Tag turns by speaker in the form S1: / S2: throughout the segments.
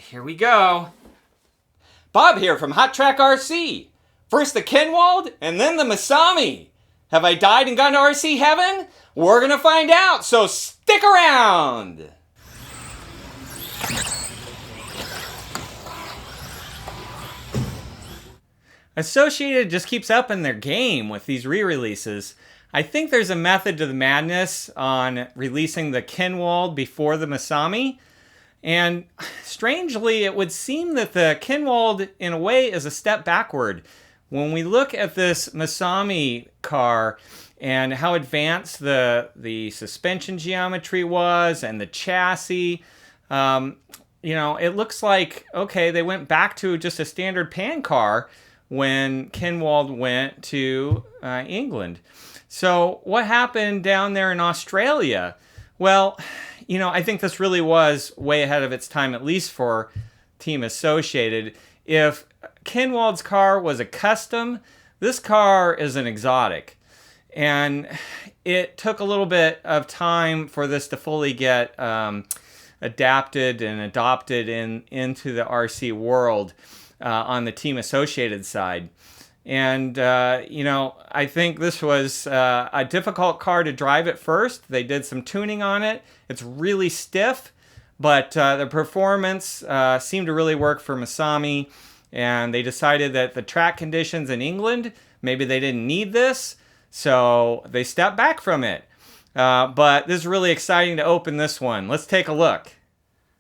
S1: here we go. Bob here from Hot Track RC. First the Kenwald and then the Masami. Have I died and gone to RC heaven? We're gonna find out, so stick around. Associated just keeps upping their game with these re-releases. I think there's a method to the madness on releasing the Kenwald before the Masami. And strangely, it would seem that the Kenwald, in a way, is a step backward. When we look at this Masami car and how advanced the suspension geometry was and the chassis, it looks like, okay, they went back to just a standard pan car when Kenwald went to England. So what happened down there in Australia? Well, I think this really was way ahead of its time, at least for Team Associated. If Kenwald's car was a custom, this car is an exotic. And it took a little bit of time for this to fully get adapted and adopted into the RC world on the Team Associated side. And, I think this was a difficult car to drive at first. They did some tuning on it. It's really stiff, but the performance seemed to really work for Masami. And they decided that the track conditions in England, maybe they didn't need this, so they stepped back from it. But this is really exciting to open this one. Let's take a look.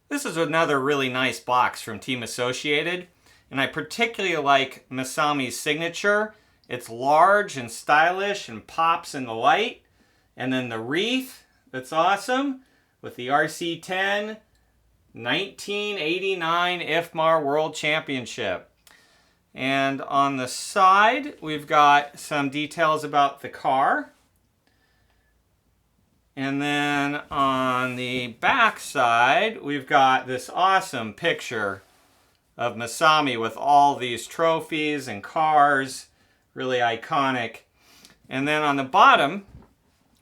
S1: This is another really nice box from Team Associated. And I particularly like Masami's signature. It's large and stylish and pops in the light. And then the wreath, that's awesome, with the RC10 1989 IFMAR World Championship. And on the side, we've got some details about the car. And then on the back side, we've got this awesome picture of Masami with all these trophies and cars, really iconic. And then on the bottom,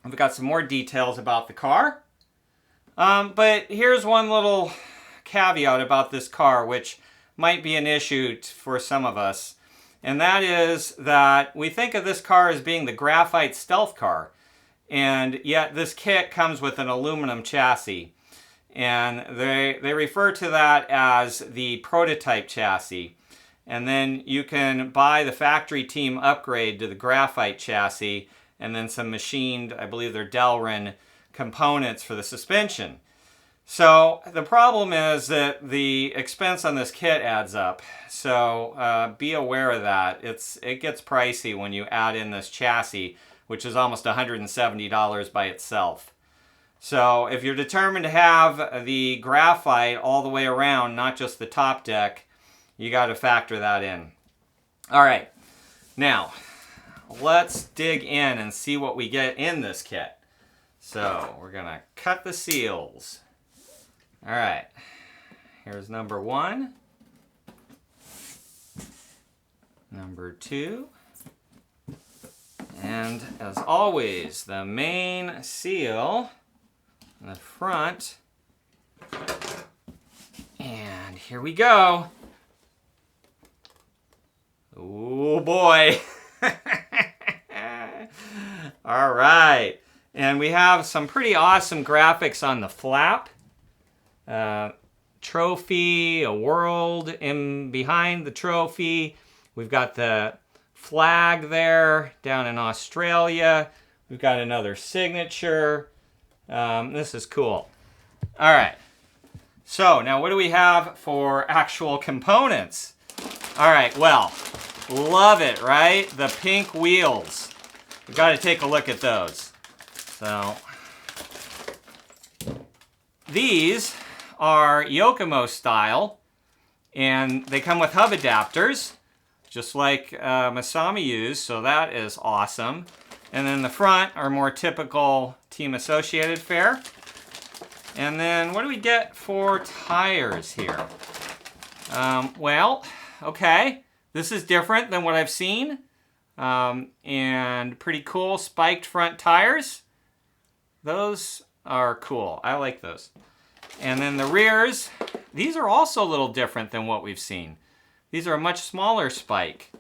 S1: we've got some more details about the car. But here's one little caveat about this car, which might be an issue for some of us. And that is that we think of this car as being the graphite stealth car. And yet this kit comes with an aluminum chassis. And they refer to that as the prototype chassis. And then you can buy the factory team upgrade to the graphite chassis and then some machined, I believe they're Delrin, components for the suspension. So the problem is that the expense on this kit adds up. So be aware of that. It gets pricey when you add in this chassis, which is almost $170 by itself. So if you're determined to have the graphite all the way around, not just the top deck, you got to factor that in. All right, now let's dig in and see what we get in this kit. So we're going to cut the seals. All right, here's number 1, number 2, and as always, the main seal in the front. And here we go. Oh boy. All right. And we have some pretty awesome graphics on the flap. Trophy, a world in behind the trophy. We've got the flag there down in Australia. We've got another signature. This is cool. All right. So now what do we have for actual components? All right, well, love it, right? The pink wheels. We've got to take a look at those. So these are Yokomo style, and they come with hub adapters, just like Masami used, so that is awesome. And then the front are more typical Team Associated fare. And then what do we get for tires here? Well, okay, this is different than what I've seen. And pretty cool spiked front tires. Those are cool. I like those. And then the rears, these are also a little different than what we've seen. These are a much smaller spike.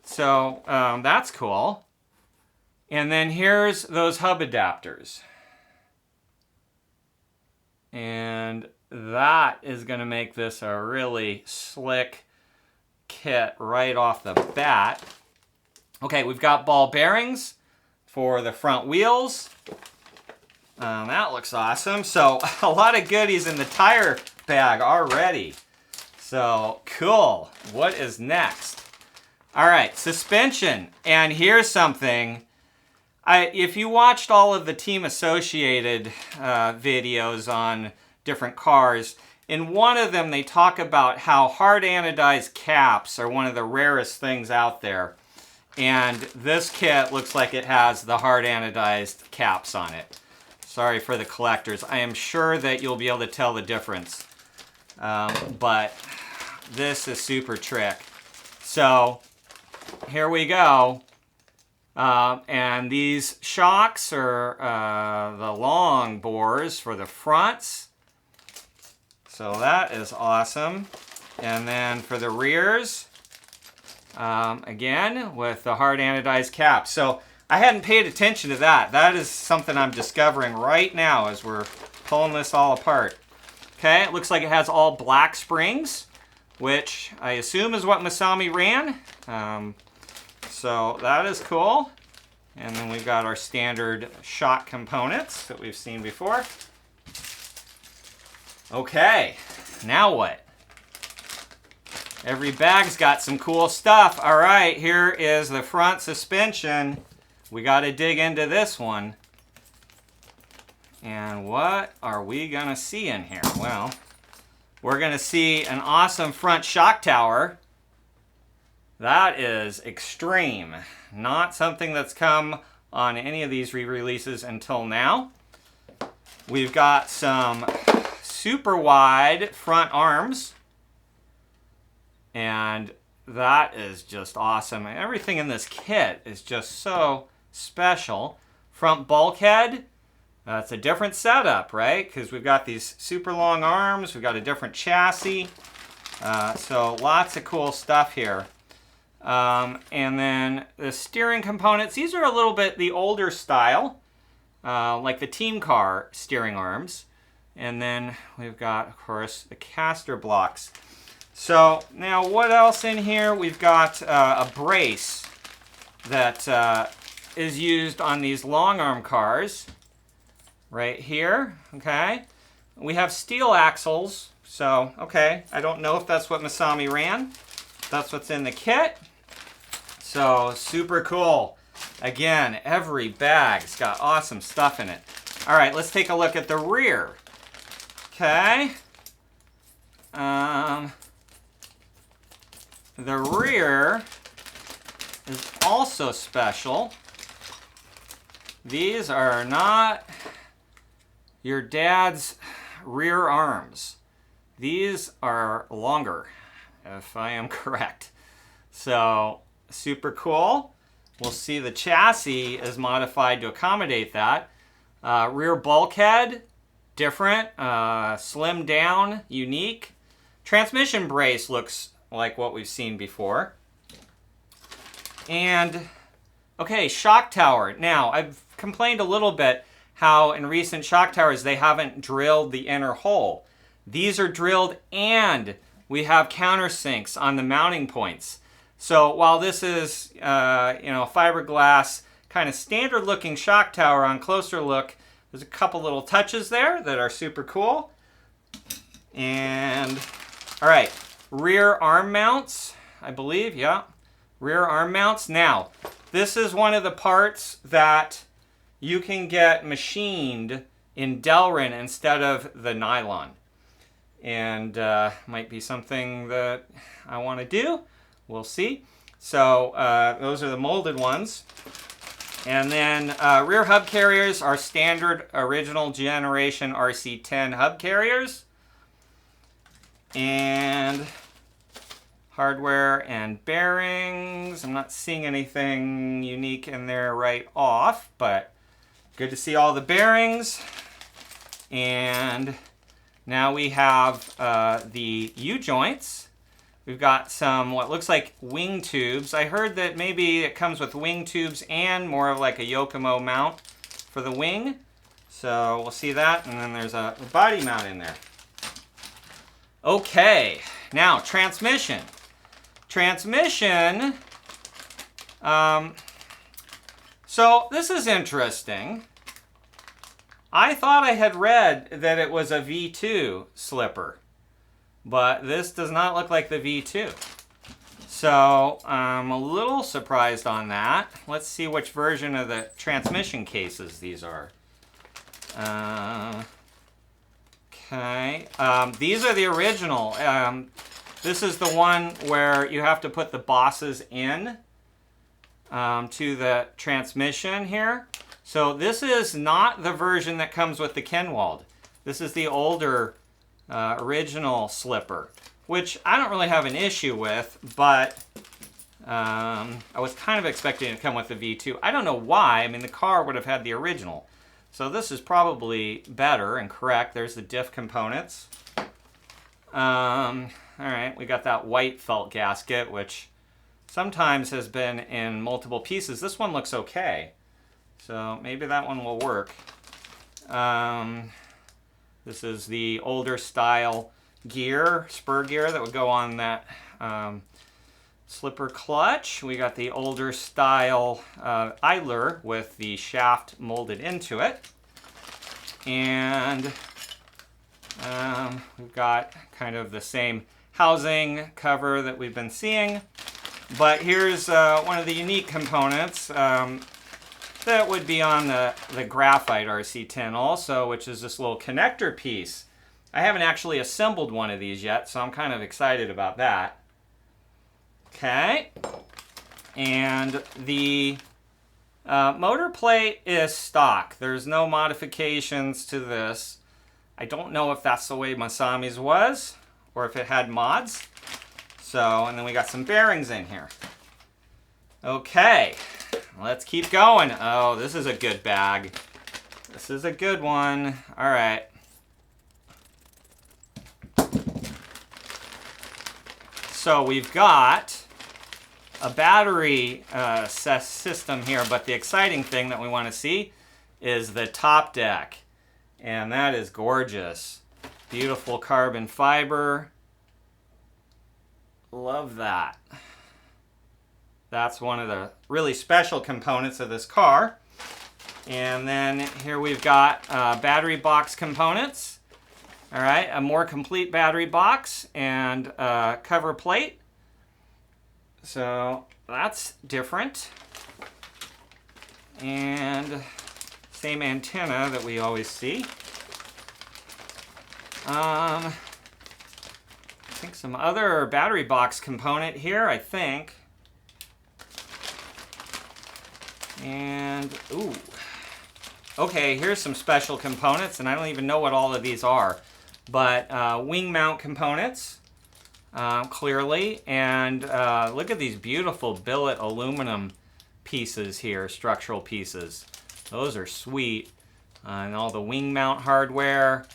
S1: So that's cool. And then here's those hub adapters. And that is going to make this a really slick kit right off the bat. Okay, we've got ball bearings for the front wheels. That looks awesome. So a lot of goodies in the tire bag already. So cool. What is next? All right, suspension. And here's something. If you watched all of the Team Associated videos on different cars, in one of them they talk about how hard anodized caps are one of the rarest things out there. And this kit looks like it has the hard anodized caps on it. Sorry for the collectors. I am sure that you'll be able to tell the difference. But this is super trick. So here we go. And these shocks are the long bores for the fronts. So that is awesome. And then for the rears, again, with the hard anodized cap. So I hadn't paid attention to that. That is something I'm discovering right now as we're pulling this all apart. Okay, it looks like it has all black springs, which I assume is what Masami ran. So that is cool. And then we've got our standard shock components that we've seen before. Okay, now what? Every bag's got some cool stuff. All right, here is the front suspension. We got to dig into this one. And what are we going to see in here? Well, we're going to see an awesome front shock tower. That is extreme. Not something that's come on any of these re-releases until now. We've got some super wide front arms. And that is just awesome. Everything in this kit is just so special. Front bulkhead. It's a different setup, right? Because we've got these super long arms. We've got a different chassis. So lots of cool stuff here. And then the steering components. These are a little bit the older style, like the team car steering arms. And then we've got, of course, the caster blocks. So now what else in here? We've got a brace that is used on these long arm cars right here, okay? We have steel axles, so okay, I don't know if that's what Masami ran. That's what's in the kit. So super cool. Again, every bag's got awesome stuff in it. All right, let's take a look at the rear. Okay. The rear is also special. These are not your dad's rear arms. These are longer, if I am correct. So, super cool. We'll see the chassis is modified to accommodate that. Rear bulkhead, different, slimmed down, unique. Transmission brace looks like what we've seen before. And, okay, shock tower. Now, I've complained a little bit how in recent shock towers they haven't drilled the inner hole. These are drilled and we have countersinks on the mounting points. So while this is, fiberglass kind of standard looking shock tower, on closer look, there's a couple little touches there that are super cool. And, all right, rear arm mounts, I believe, yeah. Rear arm mounts. Now, this is one of the parts that you can get machined in Delrin instead of the nylon. And might be something that I want to do. We'll see. So those are the molded ones. And then rear hub carriers are standard original generation RC10 hub carriers. And hardware and bearings. I'm not seeing anything unique in there right off, but good to see all the bearings. And Now we have the U-joints. We've got some what looks like wing tubes. I heard that maybe it comes with wing tubes and more of like a Yokomo mount for the wing. So we'll see that. And then there's a body mount in there. Okay, now transmission. Transmission. So this is interesting. I thought I had read that it was a V2 slipper, but this does not look like the V2. So I'm a little surprised on that. Let's see which version of the transmission cases these are. Okay, these are the original. This is the one where you have to put the bosses in to the transmission here. So this is not the version that comes with the Kenwald. This is the older original slipper, which I don't really have an issue with, but I was kind of expecting it to come with the V2. I don't know why. I mean, the car would have had the original. So this is probably better and correct. There's the diff components. All right, we got that white felt gasket, which sometimes has been in multiple pieces. This one looks okay. So maybe that one will work. This is the older style gear, spur gear that would go on that slipper clutch. We got the older style idler with the shaft molded into it. And we've got kind of the same housing cover that we've been seeing. But here's one of the unique components. That would be on the graphite RC10 also, which is this little connector piece. I haven't actually assembled one of these yet, so I'm kind of excited about that. Okay. And the motor plate is stock. There's no modifications to this. I don't know if that's the way Masami's was, or if it had mods. So, and then we got some bearings in here. Okay. Let's keep going. Oh, this is a good bag. This is a good one. All right. So we've got a battery system here, but the exciting thing that we want to see is the top deck. And that is gorgeous. Beautiful carbon fiber. Love that. That's one of the really special components of this car. And then here we've got battery box components. All right, a more complete battery box and cover plate. So that's different. And same antenna that we always see. I think some other battery box component here, I think. And, ooh. Okay, here's some special components, and I don't even know what all of these are. But wing mount components, clearly. And look at these beautiful billet aluminum pieces here, structural pieces. Those are sweet. And all the wing mount hardware,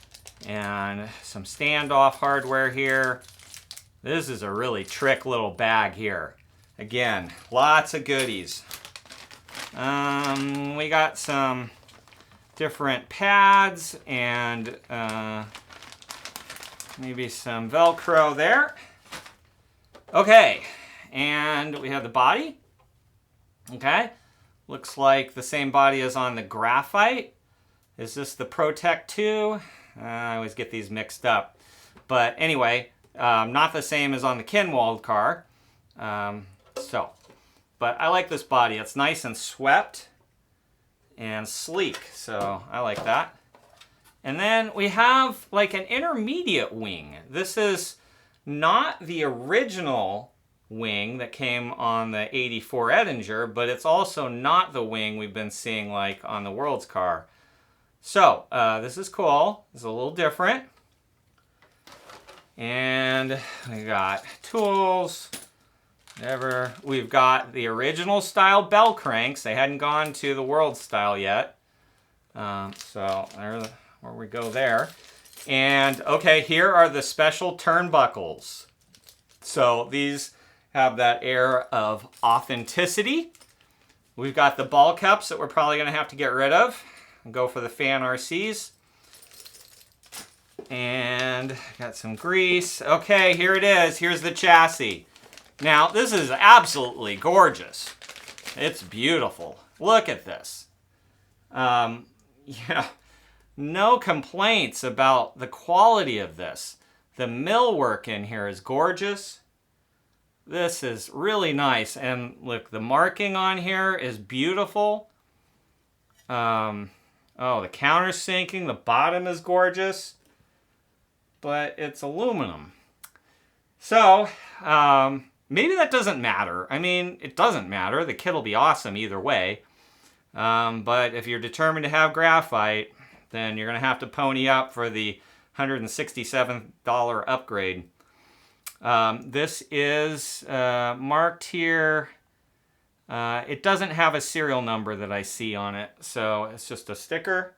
S1: and some standoff hardware here. This is a really trick little bag here. Again, lots of goodies. We got some different pads and maybe some Velcro there. Okay, and we have the body. Okay, looks like the same body as on the graphite. Is this the Protect 2? I always get these mixed up. But anyway, not the same as on the Kenwald car. But I like this body. It's nice and swept and sleek, so I like that. And then we have like an intermediate wing. This is not the original wing that came on the 84 Edinger, but it's also not the wing we've been seeing like on the World's car. So this is cool. It's a little different. And we got tools. We've got the original style bell cranks. They hadn't gone to the World style yet. So there we go there. And okay, here are the special turnbuckles. So these have that air of authenticity. We've got the ball cups that we're probably going to have to get rid of and go for the fan RCs. And got some grease. Okay, here it is. Here's the chassis. Now, this is absolutely gorgeous. It's beautiful. Look at this. Yeah, no complaints about the quality of this. The millwork in here is gorgeous. This is really nice. And look, the marking on here is beautiful. Oh, the countersinking, the bottom is gorgeous. But it's aluminum. So, maybe that doesn't matter. I mean, it doesn't matter. The kit will be awesome either way. But if you're determined to have graphite, then you're going to have to pony up for the $167 upgrade. This is marked here. It doesn't have a serial number that I see on it, so it's just a sticker.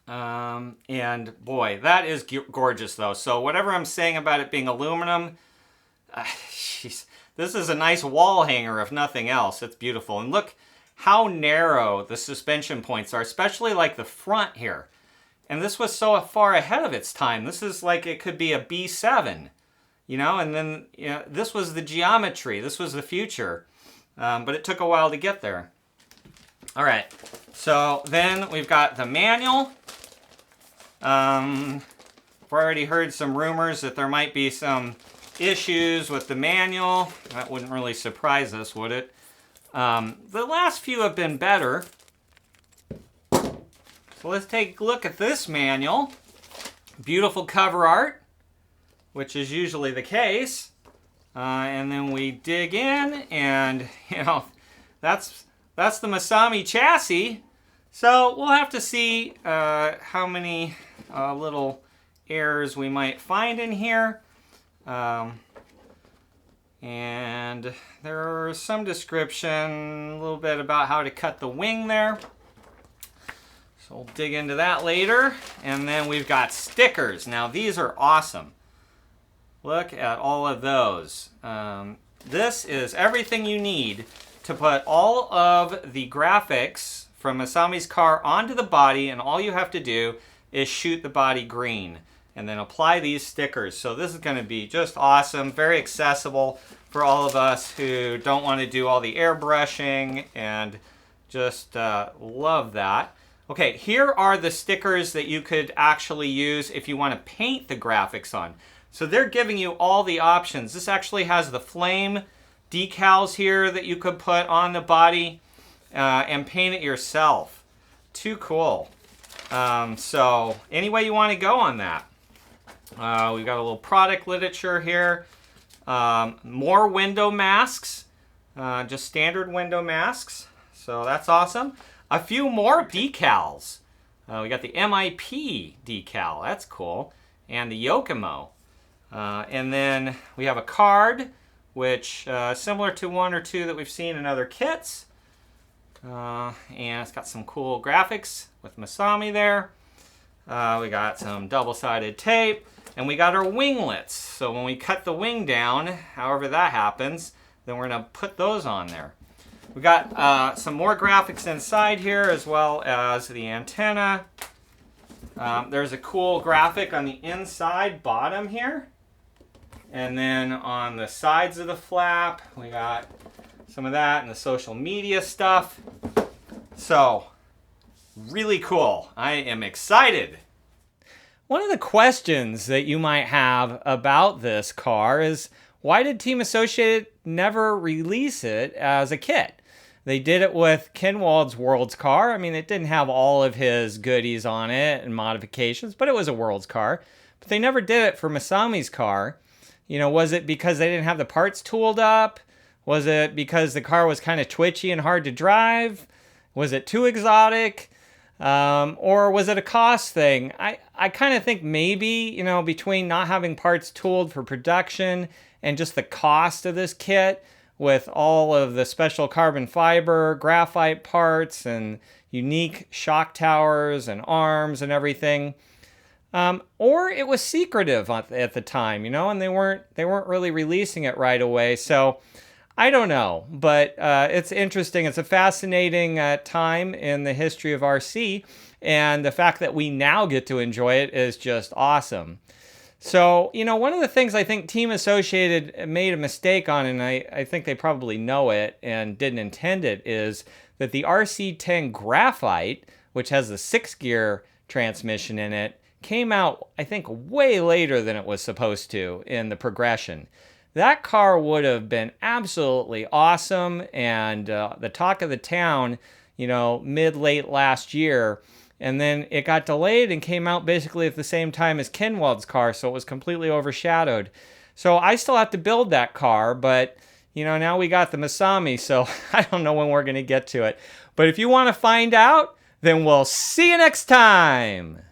S1: And boy, that is gorgeous though. So whatever I'm saying about it being aluminum, this is a nice wall hanger if nothing else. It's beautiful. And look how narrow the suspension points are, especially like the front here. And this was so far ahead of its time. This is like it could be a B7, you know, and then this was the geometry. This was the future. But it took a while to get there. All right, so then we've got the manual. I've already heard some rumors that there might be some issues with the manual. That wouldn't really surprise us, would it? The last few have been better. So let's take a look at this manual. Beautiful cover art, which is usually the case. And then we dig in and, you know, that's the Masami chassis. So we'll have to see how many little errors we might find in here. And there's some description, a little bit about how to cut the wing there. So we'll dig into that later. And then we've got stickers. Now these are awesome. Look at all of those. This is everything you need to put all of the graphics from Masami's car onto the body, and all you have to do is shoot the body green and then apply these stickers. So this is going to be just awesome, very accessible for all of us who don't want to do all the airbrushing, and just love that. Okay, here are the stickers that you could actually use if you want to paint the graphics on. So they're giving you all the options. This actually has the flame decals here that you could put on the body and paint it yourself. Too cool. So any way you want to go on that. We've got a little product literature here. More window masks. Just standard window masks. So that's awesome. A few more decals. We got the MIP decal. That's cool. And the Yokomo. And then we have a card, which similar to one or two that we've seen in other kits. And it's got some cool graphics with Masami there. We got some double-sided tape. And we got our winglets. So when we cut the wing down, however that happens, then we're going to put those on there. We got some more graphics inside here, as well as the antenna. There's a cool graphic on the inside bottom here. And then on the sides of the flap, we got some of that and the social media stuff. So, really cool. I am excited. One of the questions that you might have about this car is, why did Team Associated never release it as a kit? They did it with Kinwald's World's car. I mean, it didn't have all of his goodies on it and modifications, but it was a World's car. But they never did it for Masami's car. You know, was it because they didn't have the parts tooled up? Was it because the car was kind of twitchy and hard to drive? Was it too exotic? Or was it a cost thing? I kind of think maybe, you know, between not having parts tooled for production and just the cost of this kit with all of the special carbon fiber, graphite parts, and unique shock towers and arms and everything, Or it was secretive at the time, and they weren't really releasing it right away. So I don't know, but it's interesting. It's a fascinating time in the history of RC, and the fact that we now get to enjoy it is just awesome. So, one of the things I think Team Associated made a mistake on, and I think they probably know it and didn't intend it, is that the RC10 Graphite, which has the 6-gear transmission in it, came out, I think, way later than it was supposed to in the progression. That car would have been absolutely awesome and the talk of the town, mid-late last year. And then it got delayed and came out basically at the same time as Kenwald's car, so it was completely overshadowed. So I still have to build that car, but now we got the Masami, so I don't know when we're going to get to it. But if you want to find out, then we'll see you next time.